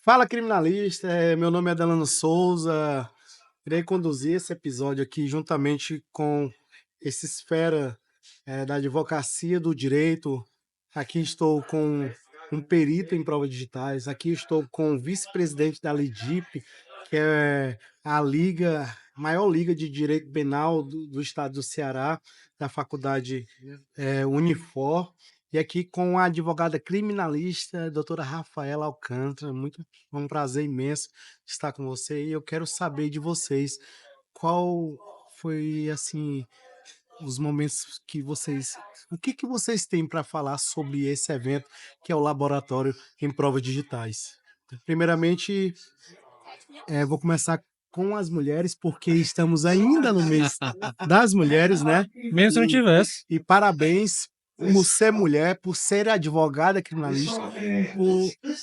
Fala, criminalista. Meu nome é Delano Souza. Irei conduzir esse episódio aqui juntamente com esse esfera da advocacia do direito. Aqui estou com um perito em provas digitais. Aqui estou com o vice-presidente da LIDIP, que é a maior liga de direito penal do estado do Ceará, da faculdade Unifor. E aqui com a advogada criminalista, a doutora Rafaela Alcântara. É um prazer imenso estar com você e eu quero saber de vocês qual foi, assim, os momentos que vocês... O que vocês têm para falar sobre esse evento que é o Laboratório em Provas Digitais? Primeiramente, vou começar com as mulheres, porque estamos ainda no mês das mulheres, né? Mesmo se não tivesse. E parabéns por ser mulher, por ser advogada criminalista,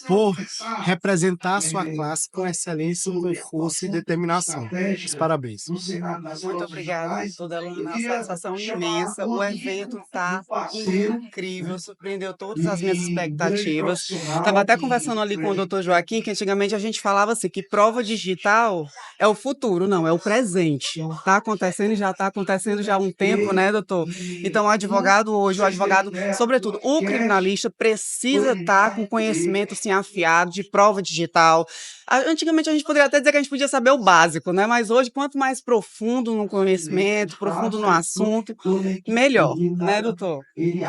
por representar a sua classe com excelência, com força e determinação. Os parabéns. Muito obrigada, toda aluna, uma satisfação imensa. O evento está incrível, surpreendeu todas as minhas expectativas. Estava até conversando ali com o doutor Joaquim, que antigamente a gente falava assim, que prova digital é o futuro, não, é o presente. Está acontecendo e já está acontecendo já há um tempo, né, doutor? Então, o advogado hoje, sobretudo o criminalista, precisa estar com conhecimento assim, afiado de prova digital. Antigamente a gente poderia até dizer que a gente podia saber o básico, né? Mas hoje, quanto mais profundo no conhecimento, profundo no assunto, melhor, né, doutor? Um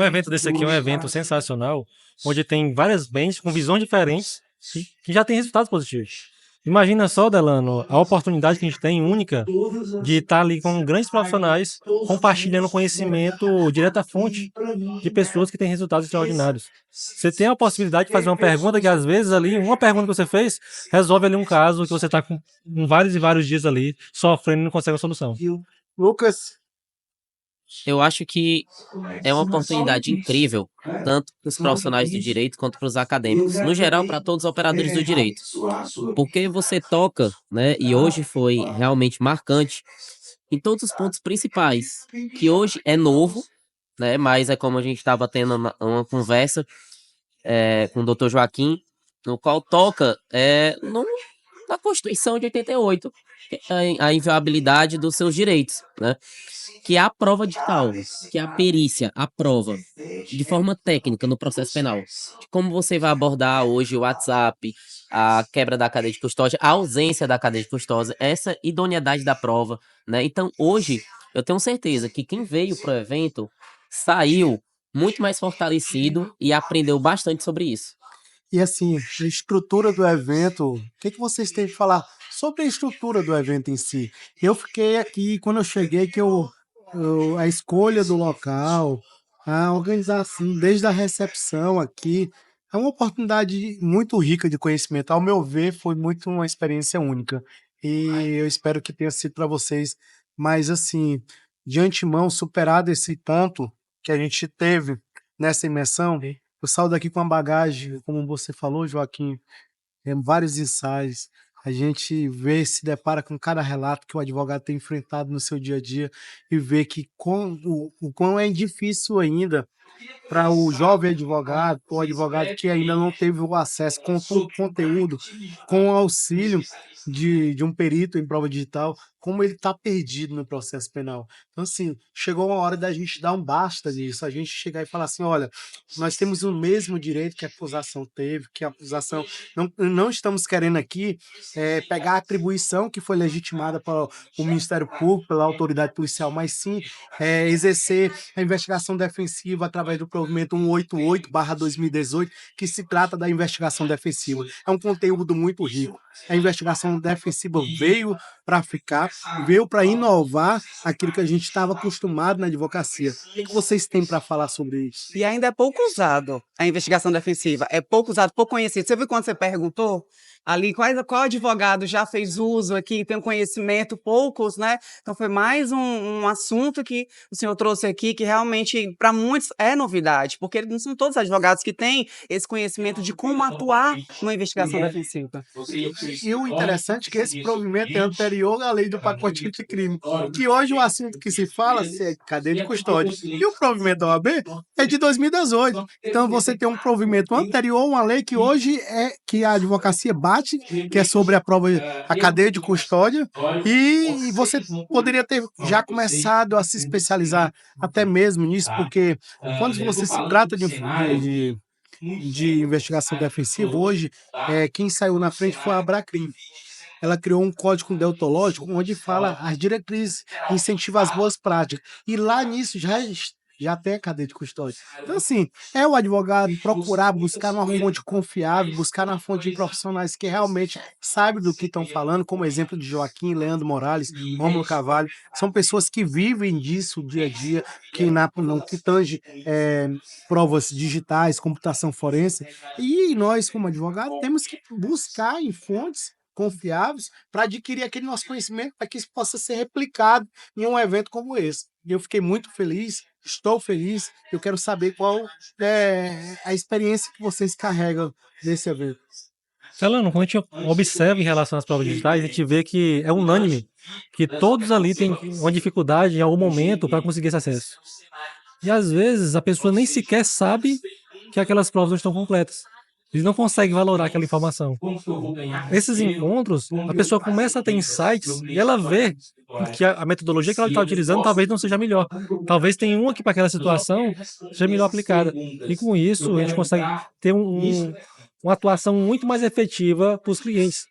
evento desse aqui é um evento sensacional, onde tem várias mentes com visões diferentes que já tem resultados positivos. Imagina só, Delano, a oportunidade que a gente tem única de estar ali com grandes profissionais compartilhando conhecimento direto à fonte de pessoas que têm resultados extraordinários. Você tem a possibilidade de fazer uma pergunta que às vezes ali, uma pergunta que você fez, resolve ali um caso que você está com vários e vários dias ali sofrendo e não consegue uma solução. Lucas? Eu acho que é uma oportunidade incrível, tanto para os profissionais do direito quanto para os acadêmicos, no geral, para todos os operadores do direito. Porque você toca, né, e hoje foi realmente marcante, em todos os pontos principais, que hoje é novo, né, mas é como a gente estava tendo uma conversa com o doutor Joaquim, no qual toca na Constituição de 88, a inviolabilidade dos seus direitos, né? Que é a prova digital, que é a perícia, a prova, de forma técnica no processo penal. De como você vai abordar hoje o WhatsApp, a quebra da cadeia de custódia, a ausência da cadeia de custódia, essa idoneidade da prova, né? Então, hoje, eu tenho certeza que quem veio para o evento saiu muito mais fortalecido e aprendeu bastante sobre isso. E assim, a estrutura do evento, o que vocês têm de falar sobre a estrutura do evento em si? Eu fiquei aqui, quando eu cheguei, a escolha do local, a organização, desde a recepção aqui, é uma oportunidade muito rica de conhecimento. Ao meu ver, foi muito uma experiência única. E eu espero que tenha sido para vocês. Mas assim, de antemão, superado esse ponto que a gente teve nessa imersão, eu saio daqui com uma bagagem, como você falou, Joaquim, vários ensaios. A gente se depara com cada relato que o advogado tem enfrentado no seu dia a dia e vê que o quão é difícil ainda para o jovem advogado, o advogado que ainda não teve o acesso com todo o conteúdo, com o auxílio de um perito em prova digital, como ele está perdido no processo penal. Então, assim, chegou uma hora da gente dar um basta nisso, a gente chegar e falar assim, olha, nós temos o mesmo direito que a acusação teve, que a acusação... Não estamos querendo aqui pegar a atribuição que foi legitimada pelo Ministério Público, pela autoridade policial, mas sim exercer a investigação defensiva através do provimento 188/2018, que se trata da investigação defensiva. É um conteúdo muito rico. A investigação defensiva veio para ficar, veio para inovar aquilo que a gente estava acostumado na advocacia. O que vocês têm para falar sobre isso? E ainda é pouco usado a investigação defensiva, é pouco usado, pouco conhecido. Você viu quando você perguntou ali qual advogado já fez uso aqui, tem um conhecimento, poucos, né? Então foi mais um assunto que o senhor trouxe aqui, que realmente para muitos é é novidade, porque não são todos os advogados que têm esse conhecimento de como atuar numa investigação defensiva. E o interessante é que esse provimento é anterior à lei do pacote anticrime, que hoje o assunto que se fala é cadeia de custódia. E o provimento da OAB é de 2018. Então você tem um provimento anterior a uma lei que hoje é que a advocacia bate, que é sobre a prova, a cadeia de custódia, e você poderia ter já começado a se especializar até mesmo nisso, porque quando você se trata de investigação defensiva, hoje, quem saiu na frente foi a Abracrim. Ela criou um código deontológico onde fala as diretrizes, incentiva as boas práticas. E lá nisso já tem a cadeia de custódia. Então, assim, é o advogado procurar buscar uma fonte confiável, buscar uma fonte de profissionais que realmente sabem do que estão falando, como exemplo de Joaquim, Leandro Morales, Rômulo Carvalho. São pessoas que vivem disso dia a dia, não que tange provas digitais, computação forense. E nós, como advogados, temos que buscar em fontes confiáveis para adquirir aquele nosso conhecimento para que isso possa ser replicado em um evento como esse. E eu fiquei muito feliz, estou feliz, eu quero saber qual é a experiência que vocês carregam desse evento. Celano, quando a gente observa em relação às provas digitais, a gente vê que é unânime que todos ali têm uma dificuldade em algum momento para conseguir esse acesso. E às vezes a pessoa nem sequer sabe que aquelas provas não estão completas. Eles não conseguem valorar aquela informação. Nesses encontros, a pessoa começa a ter insights e ela vê que a metodologia que ela está utilizando talvez não seja a melhor. Talvez tenha uma que para aquela situação seja melhor aplicada. E com isso, a gente consegue ter uma atuação muito mais efetiva para os clientes.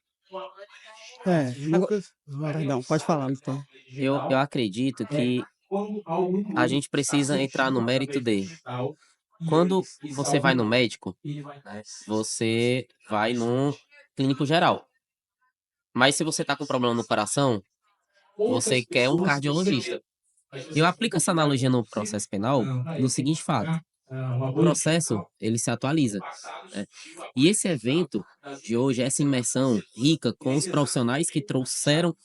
Perdão, pode falar, então. Eu acredito que a gente precisa entrar no mérito dele. Quando você vai no médico, você vai num clínico geral. Mas se você está com problema no coração, você quer um cardiologista. Eu aplico essa analogia no processo penal no seguinte fato. O processo, ele se atualiza. Né? E esse evento de hoje, essa imersão rica com os profissionais que trouxeram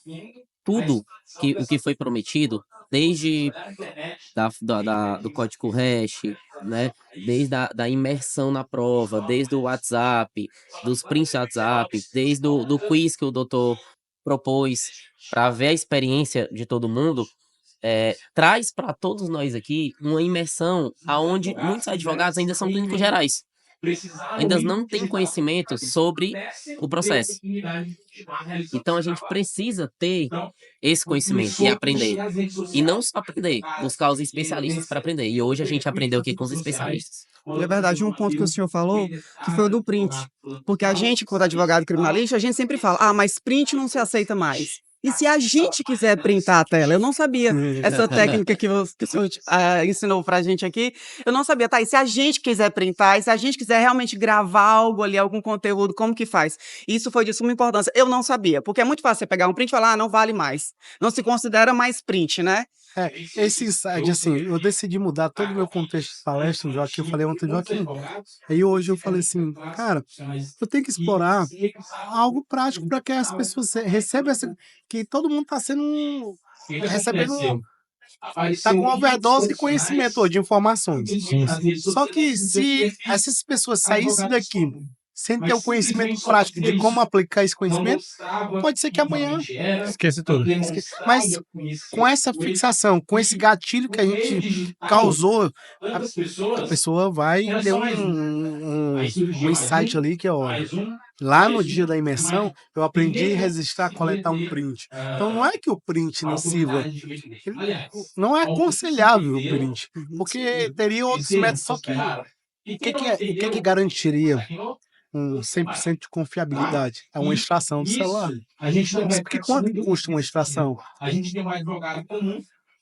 tudo o que foi prometido, desde do código hash, né? Desde da imersão na prova, desde o WhatsApp, dos prints de WhatsApp, desde do quiz que o doutor propôs para ver a experiência de todo mundo, traz para todos nós aqui uma imersão aonde muitos advogados ainda são clínicos gerais. Ainda não têm conhecimento sobre o processo. Então a gente precisa ter esse conhecimento e aprender. E não só aprender, buscar os especialistas para aprender. E hoje a gente aprendeu aqui com os especialistas. É verdade, um ponto que o senhor falou, que foi o do print. Porque a gente, quando advogado criminalista, a gente sempre fala, mas print não se aceita mais. E se a gente quiser printar a tela? Eu não sabia essa técnica que o senhor ensinou pra gente aqui. Eu não sabia, tá? E se a gente quiser printar, e se a gente quiser realmente gravar algo ali, algum conteúdo, como que faz? Isso foi de suma importância. Eu não sabia, porque é muito fácil você pegar um print e falar, não vale mais. Não se considera mais print, né? Esse insight, assim, eu decidi mudar todo o meu contexto de palestra, Joaquim, eu falei ontem, Joaquim, aí hoje eu falei assim, cara, eu tenho que explorar algo prático para que as pessoas recebam que todo mundo está recebendo, tá com uma overdose de conhecimento ou de informações. Só que se essas pessoas saíssem daqui sem ter o conhecimento prático de como aplicar esse conhecimento, pode ser que amanhã Esquece tudo. Mas com essa fixação, com esse gatilho que a gente causou, a pessoa vai ter um insight ali que é, olha, lá no dia da imersão, eu aprendi a registrar, coletar um print. Então não é que o print não sirva, não é aconselhável o print, porque teria outros métodos, só que o que garantiria 100% de confiabilidade? É uma extração do celular. Porque quanto custa uma extração?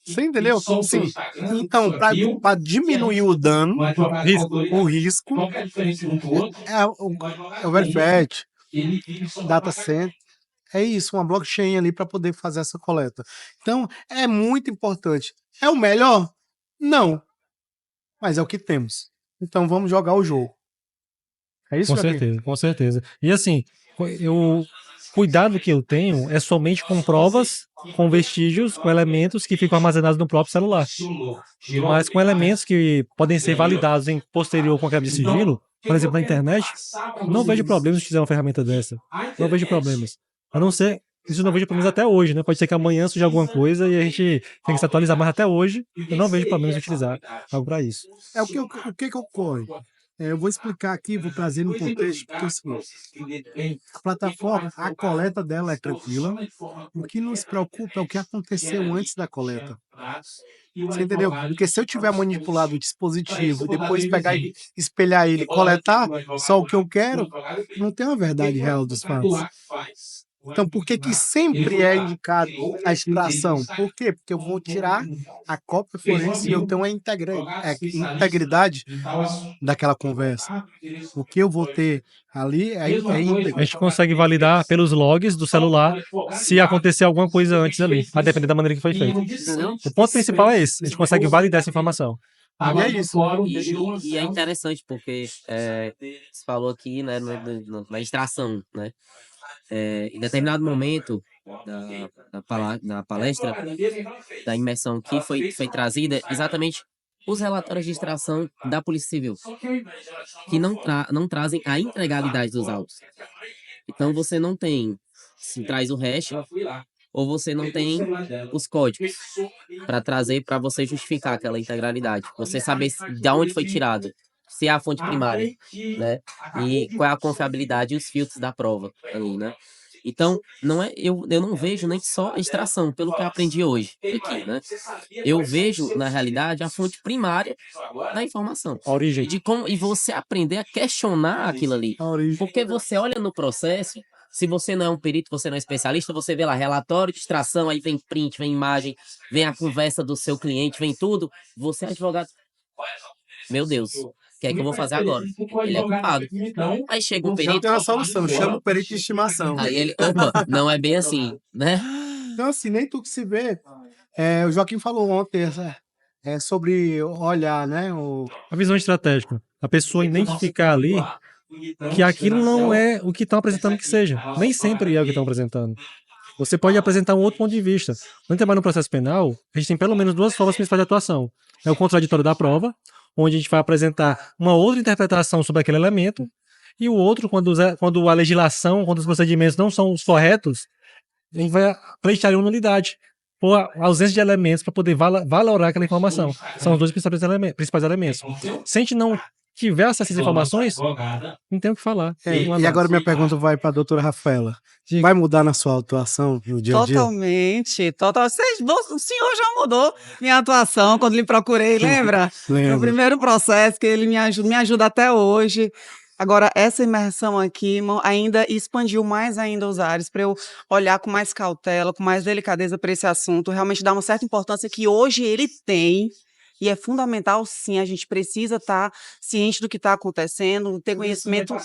Você entendeu? Sim. Então, para diminuir o dano, o risco, o Verified, Data Center, é isso, uma blockchain ali para poder fazer essa coleta. Então, é muito importante. É o melhor? Não. Mas é o que temos. Então, vamos jogar o jogo. É isso, Com certeza, com certeza. E assim, eu cuidado que eu tenho é somente com provas, com vestígios, com elementos que ficam armazenados no próprio celular. Mas com elementos que podem ser validados em posterior com a quebra de sigilo, por exemplo, na internet, não vejo problemas de utilizar uma ferramenta dessa. Não vejo problemas. A não ser, isso eu não vejo problemas até hoje, né? Pode ser que amanhã surja alguma coisa e a gente tem que se atualizar, mas até hoje eu não vejo problemas de utilizar algo para isso. O que que ocorre? Eu vou explicar aqui, vou trazer no contexto, porque é o seguinte, a plataforma, a coleta dela é tranquila, o que nos preocupa é o que aconteceu antes da coleta. Você entendeu? Porque se eu tiver manipulado o dispositivo e depois pegar e espelhar ele e coletar só o que eu quero, não tem uma verdade real dos fatos. Então, por que que sempre é indicado a extração? Por quê? Porque eu vou tirar a cópia forense e eu tenho a integridade daquela conversa. O que eu vou ter ali é íntegro. A gente consegue validar pelos logs do celular se acontecer alguma coisa antes ali, a depender da maneira que foi feito. Entendeu? O ponto principal é esse, a gente consegue validar essa informação. E é isso. E é interessante porque você falou aqui, né, na extração, né? Em determinado momento da palestra, da imersão que foi trazida, exatamente os relatórios de extração da Polícia Civil, que não trazem a integralidade dos autos. Então você não tem, se traz o hash, ou você não tem os códigos para trazer, para você justificar aquela integralidade. Você saber de onde foi tirado, se é a fonte primária, né? E qual é a confiabilidade e os filtros da prova ali, né? Então, eu não vejo nem só a extração, pelo que eu aprendi hoje aqui, né? Eu vejo, na realidade, a fonte primária da informação. A origem. E você aprender a questionar aquilo ali. A origem. Porque você olha no processo, se você não é um perito, você não é especialista, você vê lá relatório de extração, aí vem print, vem imagem, vem a conversa do seu cliente, vem tudo. Você é advogado. Meu Deus, o que é que eu vou fazer agora? Ele é culpado. Aí chega um Já perito, tem uma solução, chama o perito de estimação. aí ele, opa, não é bem assim, né? Então, assim, nem tudo que se vê. O Joaquim falou ontem sobre olhar, né? A visão estratégica. A pessoa identificar ali que aquilo não é o que estão apresentando que seja. Nem sempre é o que estão apresentando. Você pode apresentar um outro ponto de vista. Quando trabalha no processo penal, a gente tem pelo menos duas formas principais de atuação. É o contraditório da prova, onde a gente vai apresentar uma outra interpretação sobre aquele elemento, e o outro, quando a legislação, quando os procedimentos não são os corretos, a gente vai pleitear uma nulidade, por ausência de elementos para poder valorar aquela informação. São os dois principais elementos. Se a gente não tiver acesso às informações, não tem o que falar. E agora minha pergunta vai para a doutora Rafaela. Vai mudar na sua atuação no dia a dia? Totalmente, total. O senhor já mudou minha atuação quando lhe procurei, lembra? Lembro. No primeiro processo que ele me ajuda até hoje. Agora, essa imersão aqui, irmão, ainda expandiu mais ainda os ares para eu olhar com mais cautela, com mais delicadeza para esse assunto, realmente dar uma certa importância que hoje ele tem. E é fundamental, sim, a gente precisa estar ciente do que está acontecendo, ter conhecimento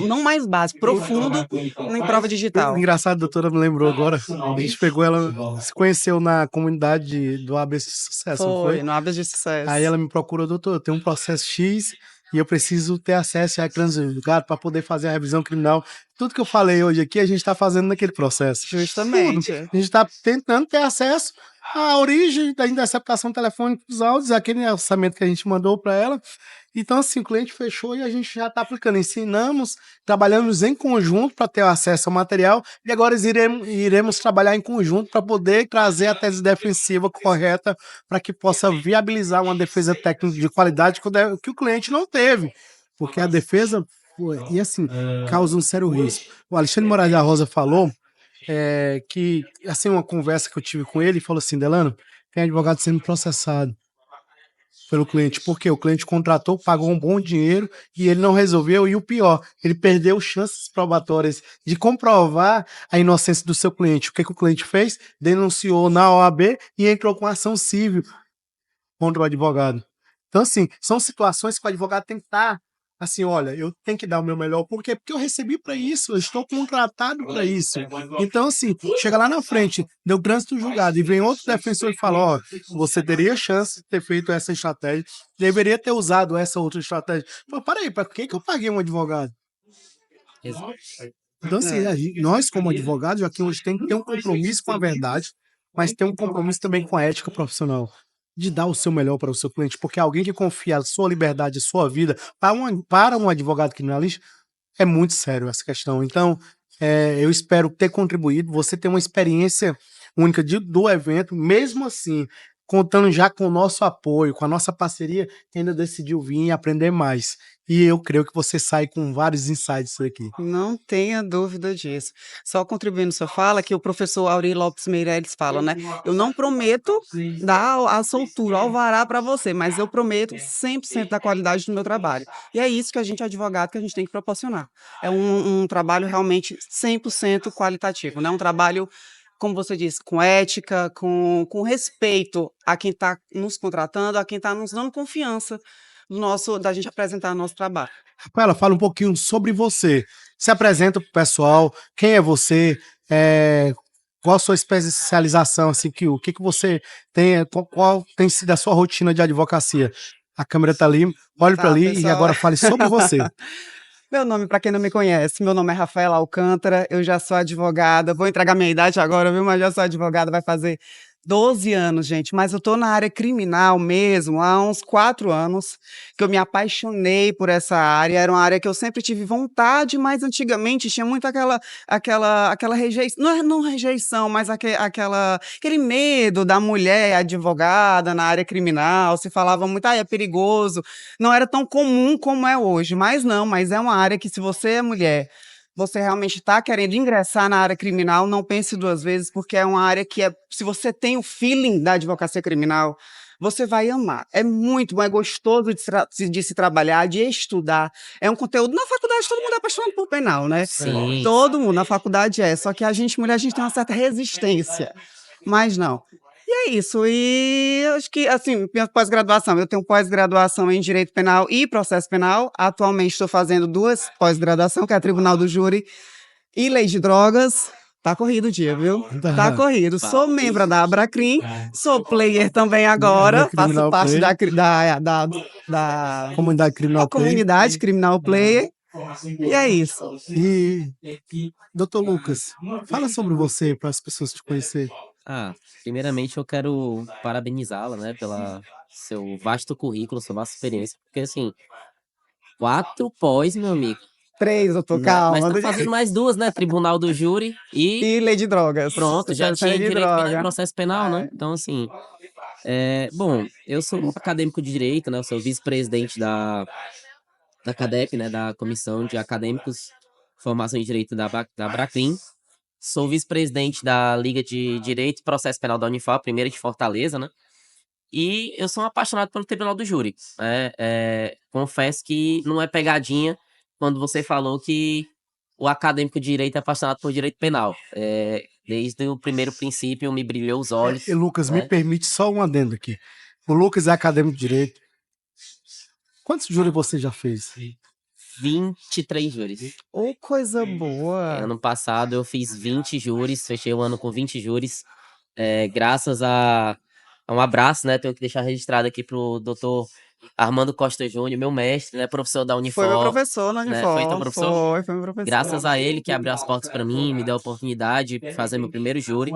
não mais básico, profundo em prova digital. Engraçado, a doutora me lembrou agora. A gente pegou ela, se conheceu na comunidade do ABC Sucesso, não Foi, foi? no Abas de Sucesso. Aí ela me procurou, doutor, eu tenho um processo X e eu preciso ter acesso a ecrãs julgados para poder fazer a revisão criminal. Tudo que eu falei hoje aqui, a gente está fazendo naquele processo. Justamente. Tudo. A gente está tentando ter acesso à origem da interceptação telefônica dos áudios, aquele orçamento que a gente mandou para ela. Então, assim, o cliente fechou e a gente já está aplicando. Ensinamos, trabalhamos em conjunto para ter acesso ao material e agora iremos trabalhar em conjunto para poder trazer a tese defensiva correta para que possa viabilizar uma defesa técnica de qualidade que o cliente não teve. Porque a defesa, e assim, causa um sério risco. O Alexandre Moraes da Rosa falou que, assim, uma conversa que eu tive com ele, falou assim, Delano, tem advogado sendo processado pelo cliente, porque o cliente contratou, pagou um bom dinheiro e ele não resolveu, e o pior, ele perdeu chances probatórias de comprovar a inocência do seu cliente. O que o cliente fez? Denunciou na OAB e entrou com ação civil contra o advogado. Então, assim, são situações que o advogado tem que estar assim, olha, eu tenho que dar o meu melhor. Por quê? Porque eu recebi para isso, eu estou contratado para isso. Então, assim, chega lá na frente, deu trânsito julgado, e vem outro defensor e fala, ó, você teria chance de ter feito essa estratégia, deveria ter usado essa outra estratégia. Pô, para aí, para que eu paguei um advogado? Então, assim, É. nós, como advogados, aqui hoje tem que ter um compromisso com a verdade, mas ter um compromisso também com a ética profissional, de dar o seu melhor para o seu cliente, porque alguém que confia a sua liberdade, a sua vida para um advogado criminalista, é muito sério essa questão. Então, eu espero ter contribuído. Você tem uma experiência única do evento, mesmo assim, contando já com o nosso apoio, com a nossa parceria, ainda decidiu vir e aprender mais. E eu creio que você sai com vários insights daqui. Não tenha dúvida disso. Só contribuindo sua fala, que o professor Auri Lopes Meireles fala, né? Eu não prometo dar a soltura, o alvará para você, mas eu prometo 100% da qualidade do meu trabalho. E é isso que a gente, advogado, que a gente tem que proporcionar. É um trabalho realmente 100% qualitativo, né? Um trabalho, como você disse, com ética, com respeito a quem está nos contratando, a quem está nos dando confiança da gente apresentar nosso trabalho. Rafaela, fala um pouquinho sobre você. Se apresenta para o pessoal, quem é você, qual a sua especialização, assim, o que você tem, qual tem sido a sua rotina de advocacia? A câmera está ali, olhe para Tá, ali e pessoal. agora fale sobre você. Meu nome, para quem não me conhece, meu nome é Rafaela Alcântara, eu já sou advogada, vou entregar minha idade agora, viu? Mas já sou advogada, vai fazer 12 anos, gente. Mas eu tô na área criminal mesmo há uns 4 anos, que eu me apaixonei por essa área. Era uma área que eu sempre tive vontade, mas antigamente tinha muito aquela rejeição, não rejeição, mas aquele medo da mulher advogada na área criminal. Se falava muito, é perigoso. Não era tão comum como é hoje, mas é uma área que, se você é mulher, você realmente está querendo ingressar na área criminal, não pense 2 vezes, porque é uma área que, se você tem o feeling da advocacia criminal, você vai amar. É muito bom, é gostoso de se trabalhar, de estudar. É um conteúdo. Na faculdade, todo mundo é apaixonado por penal, né? Sim. Todo mundo na faculdade é. Só que a gente, mulher, a gente tem uma certa resistência. Mas não. E é isso. E acho que, assim, minha pós-graduação, eu tenho pós-graduação em Direito Penal e Processo Penal. Atualmente estou fazendo 2 pós-graduação, que é a Tribunal do Júri e Lei de Drogas. Tá corrido o dia, viu? Tá corrido. Sou membro da Abracrim, sou player também agora, faço Criminal parte Player. da Comunidade Criminal Play. comunidade Criminal Player. E é isso. E, doutor Lucas, fala sobre você para as pessoas te conhecerem. Primeiramente eu quero parabenizá-la, né, pela seu vasto currículo, sua vasta experiência, porque assim, 4 pós, meu amigo. 3, doutor, Né, mas calma. tá fazendo mais 2, né? Tribunal do Júri e E Lei de Drogas. pronto, já Especialização tinha de direito penal e droga. processo penal, né? Então, assim, bom, eu sou acadêmico de direito, né? Eu sou vice-presidente da CADEP, né? Da Comissão de Acadêmicos Formação em Direito da Abracrim. Sou vice-presidente da Liga de Direito e Processo Penal da Unifal, primeira de Fortaleza, né? E eu sou um apaixonado pelo Tribunal do Júri. Confesso que não é pegadinha quando você falou que o acadêmico de direito é apaixonado por direito penal. Desde o primeiro princípio me brilhou os olhos. E Lucas, né? me permite só um adendo aqui. O Lucas é acadêmico de direito. Quantos júri você já fez? 23 júris. Ô, coisa boa. Ano passado eu fiz 20 júris, fechei o ano com 20 júris. Graças a um abraço, né? Tenho que deixar registrado aqui pro doutor Armando Costa Júnior, meu mestre, né? Professor da Unifor. Foi meu professor na né? Unifor. Foi teu professor? Foi meu professor. Graças a ele que abriu as portas para mim, me deu a oportunidade de fazer meu primeiro júri.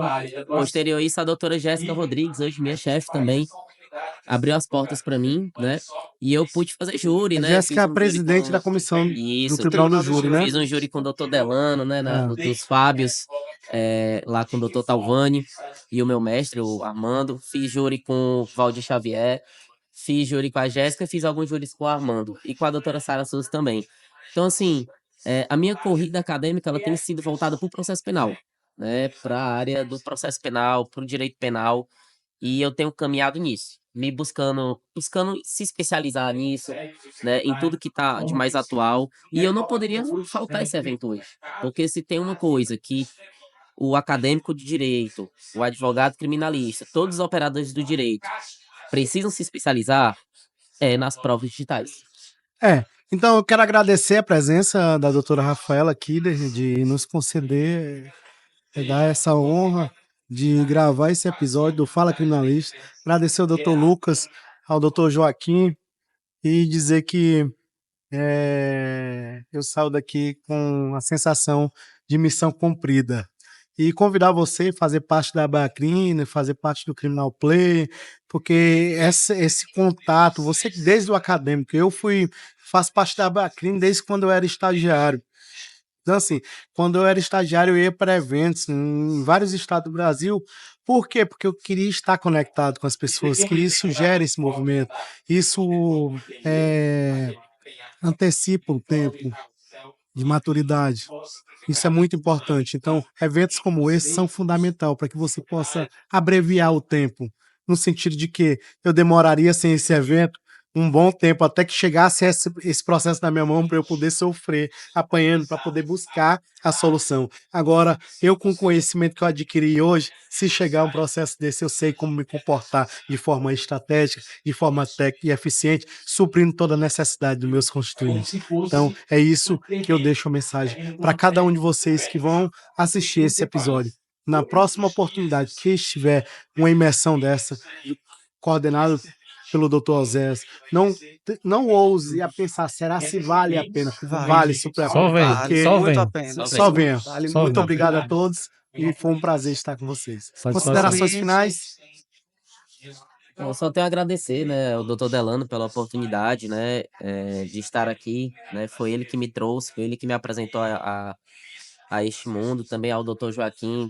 Posterior a isso, a doutora Jéssica Rodrigues, hoje minha chefe também, abriu as portas para mim, né? E eu pude fazer júri, A né? Jéssica é a Fiz um presidente júri da comissão do Isso, Tribunal do Júri, né? fiz um júri com o doutor Delano, né? Ah. Dos Fábios, lá com o doutor Talvani e o meu mestre, o Armando. Fiz júri com o Valdir Xavier, fiz júri com a Jéssica, fiz alguns júris com o Armando e com a doutora Sara Souza também. Então, assim, a minha corrida acadêmica ela tem sido voltada para o processo penal, né? Para a área do processo penal, para o direito penal, e eu tenho caminhado nisso, buscando se especializar nisso, né? Em tudo que está de mais atual. E eu não poderia faltar esse evento hoje, porque se tem uma coisa que o acadêmico de direito, o advogado criminalista, todos os operadores do direito precisam se especializar nas provas digitais. Então eu quero agradecer a presença da doutora Rafaela aqui, de nos conceder, dar essa honra de gravar esse episódio do Fala Criminalista. Agradecer ao doutor Lucas, ao doutor Joaquim e dizer que eu saio daqui com a sensação de missão cumprida. E convidar você a fazer parte da Abacrina, fazer parte do Criminal Play, porque esse contato, você que desde o acadêmico, faço parte da Abacrina desde quando eu era estagiário. Então, assim, quando eu era estagiário, eu ia para eventos em vários estados do Brasil. Por quê? Porque eu queria estar conectado com as pessoas, que isso gera esse movimento. Isso antecipa o tempo de maturidade. Isso é muito importante. Então, eventos como esse são fundamental para que você possa abreviar o tempo, no sentido de que eu demoraria sem esse evento um bom tempo até que chegasse esse processo na minha mão para eu poder sofrer, apanhando, para poder buscar a solução. Agora, eu com o conhecimento que eu adquiri hoje, se chegar um processo desse, eu sei como me comportar de forma estratégica, de forma técnica e eficiente, suprindo toda a necessidade dos meus constituintes. Então, é isso que eu deixo a mensagem para cada um de vocês que vão assistir esse episódio. Na próxima oportunidade que estiver uma imersão dessa, coordenado pelo Dr. Oséias, não ouse a pensar, será se vale a pena? Vale, super Só vem, porque só muito vem. a pena. só venha. Vale Só Muito venha. obrigado a todos e foi um prazer estar com vocês. Satisfação. Considerações finais? Eu só tenho a agradecer, né, ao Dr. Delano pela oportunidade, né, de estar aqui, né, foi ele que me trouxe, foi ele que me apresentou a este mundo, também ao Dr. Joaquim,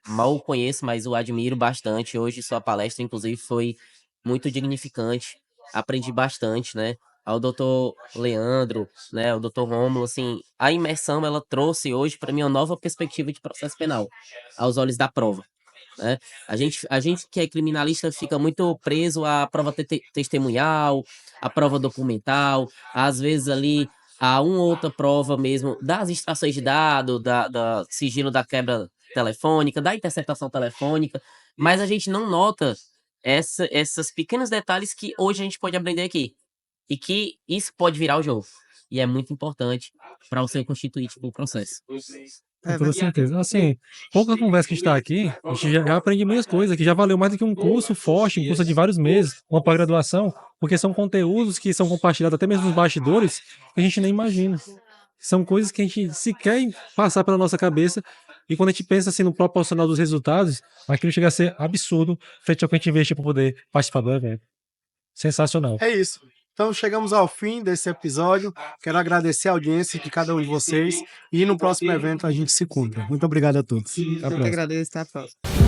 mal o conheço, mas o admiro bastante, hoje sua palestra, inclusive, foi muito dignificante, aprendi bastante, né, ao Dr. Leandro, né, ao Dr. Rômulo, assim, a imersão, ela trouxe hoje para mim uma nova perspectiva de processo penal, aos olhos da prova. Né? A gente que é criminalista fica muito preso à prova testemunhal, à prova documental, às vezes ali a uma ou outra prova mesmo das extrações de dados, da sigilo da quebra telefônica, da interceptação telefônica, mas a gente não nota essas pequenos detalhes que hoje a gente pode aprender aqui. E que isso pode virar o jogo. E é muito importante para o seu constituinte do processo. Com toda certeza. Assim, pouca conversa que está aqui, a gente já aprende muitas coisas, que já valeu mais do que um curso forte, um curso de vários meses, uma pós-graduação, porque são conteúdos que são compartilhados até mesmo nos bastidores, que a gente nem imagina. São coisas que a gente sequer passar pela nossa cabeça, e quando a gente pensa assim no proporcional dos resultados, aquilo chega a ser absurdo frente ao que a gente investe para poder participar do evento. Sensacional. É isso. Então chegamos ao fim desse episódio. Quero agradecer a audiência de cada um de vocês e no próximo evento a gente se encontra. Muito obrigado a todos. Até a Eu que próxima. agradeço, até a próxima.